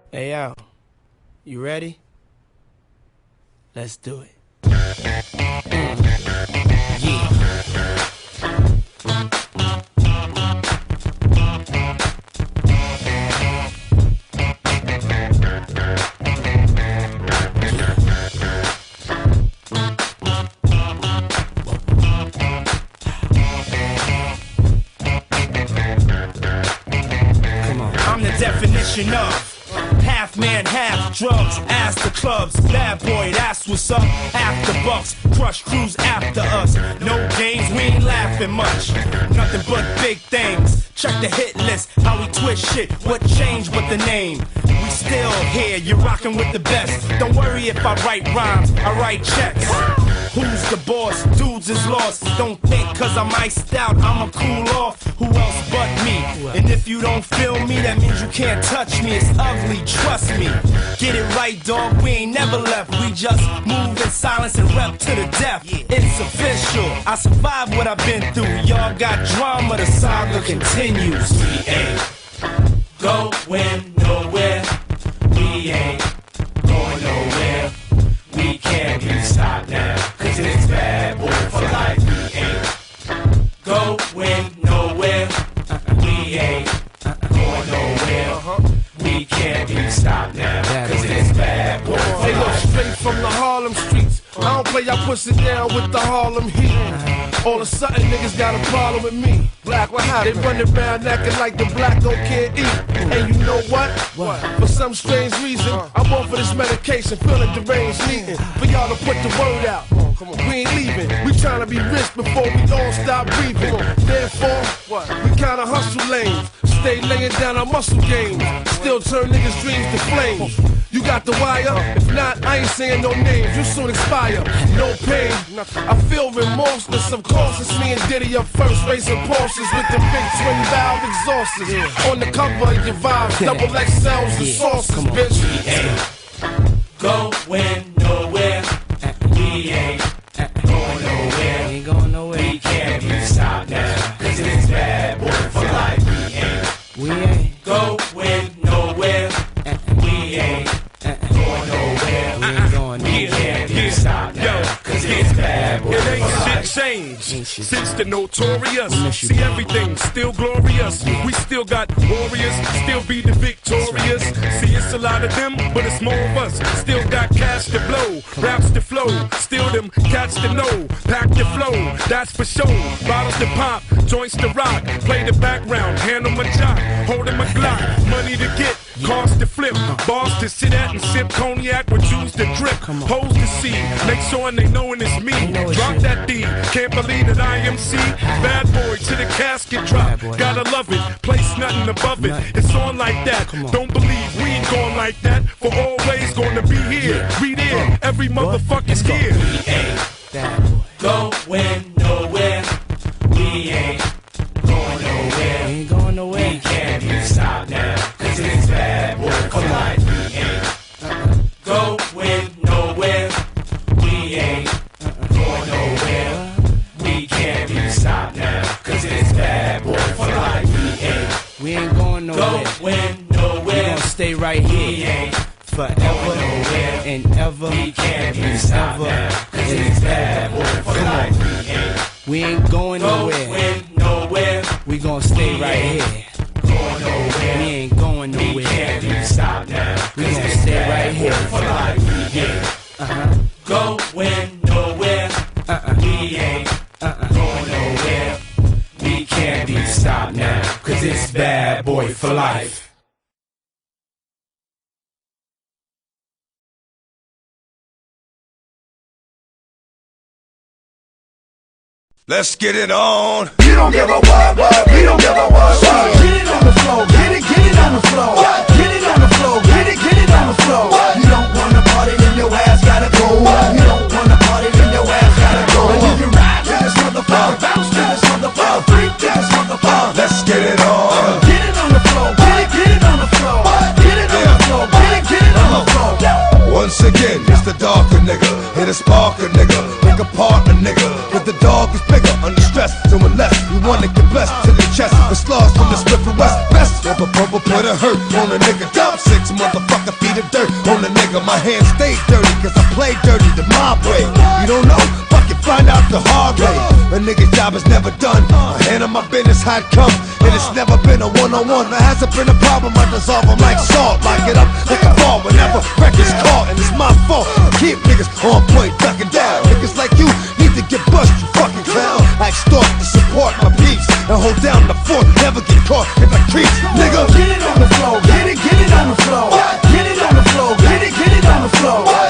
Hey, yo, you ready? Let's do it. Yeah. I'm the definition of half man, half drugs, ass the clubs, bad boy, that's what's up. After bucks, crush crews after us. No games, we ain't laughing much. Nothing but big things. Check the hit list, how we twist shit. What changed but the name? We still here, you're rocking with the best. Don't worry if I write rhymes, I write checks. Who's the boss? Dudes is lost. Don't think cause I'm iced out, I'ma cool off. Who else but me? And if you don't feel me, that means you can't touch me. It's ugly, trust me. Get it right, dog, we ain't never left. We just move in silence and rep to the death. It's official, I survived what I've been through. Y'all got drama, the saga continues. We ain't going nowhere. We ain't going nowhere. We can't be stopped now, cause it's bad boy for life. We ain't going nowhere. We ain't going nowhere. We can't be stopped now, cause it's bad boy for life. They look straight from the Harlem streets. I don't play, I push it down with the Harlem heat. All of a sudden niggas got a problem with me. Black, what happened? They running around acting like the black don't can't eat. And you know what? For some strange reason, I'm on for this medication, feeling deranged, needing for y'all to put the word out. We ain't leaving, we tryna be rich before we all stop breathing. Therefore, we kinda hustle lanes, stay laying down our muscle games, still turn niggas' dreams to flames. You got the wire? If not, I ain't saying no names, you soon expire. No pain, I feel remorseless. Of course, it's me and Diddy up first, racing Porsches with the big twin valve exhausters. On the cover of your vibes, double XLs and sauces, bitch. We ain't going nowhere. We ain't going nowhere. We ain't going nowhere. We can't be stopped now, cause it's bad boy for life. We ain't going nowhere. We ain't going nowhere. We ain't going nowhere. We can't be stopped now, cause it's bad boy for life. It ain't shit changed since the notorious. See, everything still glorious. We still got warriors, still be the victorious. See, it's a lot of them, but it's more of us. Still got cash to blow, raps to flow. Still them cats to know, pack the flow, that's for sure. Bottles to pop, joints to rock. Play the background, handle my jock, holding my Glock. Money to get, cars to flip, bars to sit at and sip cognac with juice to drip. Hoes to see, make sure they knowin' it's me. Drop that D, can't believe that I am C. Bad boy to the casket drop, gotta love it, place nothing above it. It's on like that, don't believe we ain't going like that. For always gonna be here, we there, every motherfucker's here. We ain't going nowhere. We ain't going nowhere. We ain't going nowhere. We can't be stopped now, cause it's bad boy for life. We ain't going nowhere. We ain't going nowhere. We can't be stopped now, cause it's bad boy for life. We ain't going nowhere. We gon' stay right here. We ain't forever and ever. We can't be stopped now, cause it's bad boy for life. We ain't going nowhere. We gon' stay right here. We ain't going nowhere. We can't be stopped now. We gon' stay right here for life. We ain't going nowhere. We ain't going nowhere. We can't be stopped now, cause it's bad boy for life. Let's get it on. You don't give a what, we don't give a what. Get it on the floor, get it on the floor. Get it on the floor, get it on the floor. You don't wanna party, then your ass gotta go. You don't wanna party, then your ass gotta go. And if you ride to this motherfucker, bounce to this motherfucker, freak to this motherfucker. Let's get it on. Get it on the floor, get it on the floor. Get it on the floor, get it on the floor. Once again, it's the darker nigga, hit a sparker nigga, pick apart a nigga. But the dog is bigger, under stress, doing less. We wanna get blessed to the chest, the slugs from the Smith and West. Best of a bubble, put a hurt on a nigga. Dump 6 watch a motherfucker feed the dirt on the nigga. My hands stay dirty, cause I play dirty the mob way. You don't know? Fucking find out the hard way. A nigga's job is never done. I handle my business how it comes, and it's never been a one-on-one. There hasn't been a problem, I dissolve them like salt. Lock it up like a ball whenever record's caught, and it's my fault. Keep niggas on point, ducking down. Niggas like you need to get bust, you fucking clown. I extort to support my peace and hold down the fort. Never get caught if I creep, nigga. Get it on the floor, get it on the floor. Get it on the floor, get it on the floor.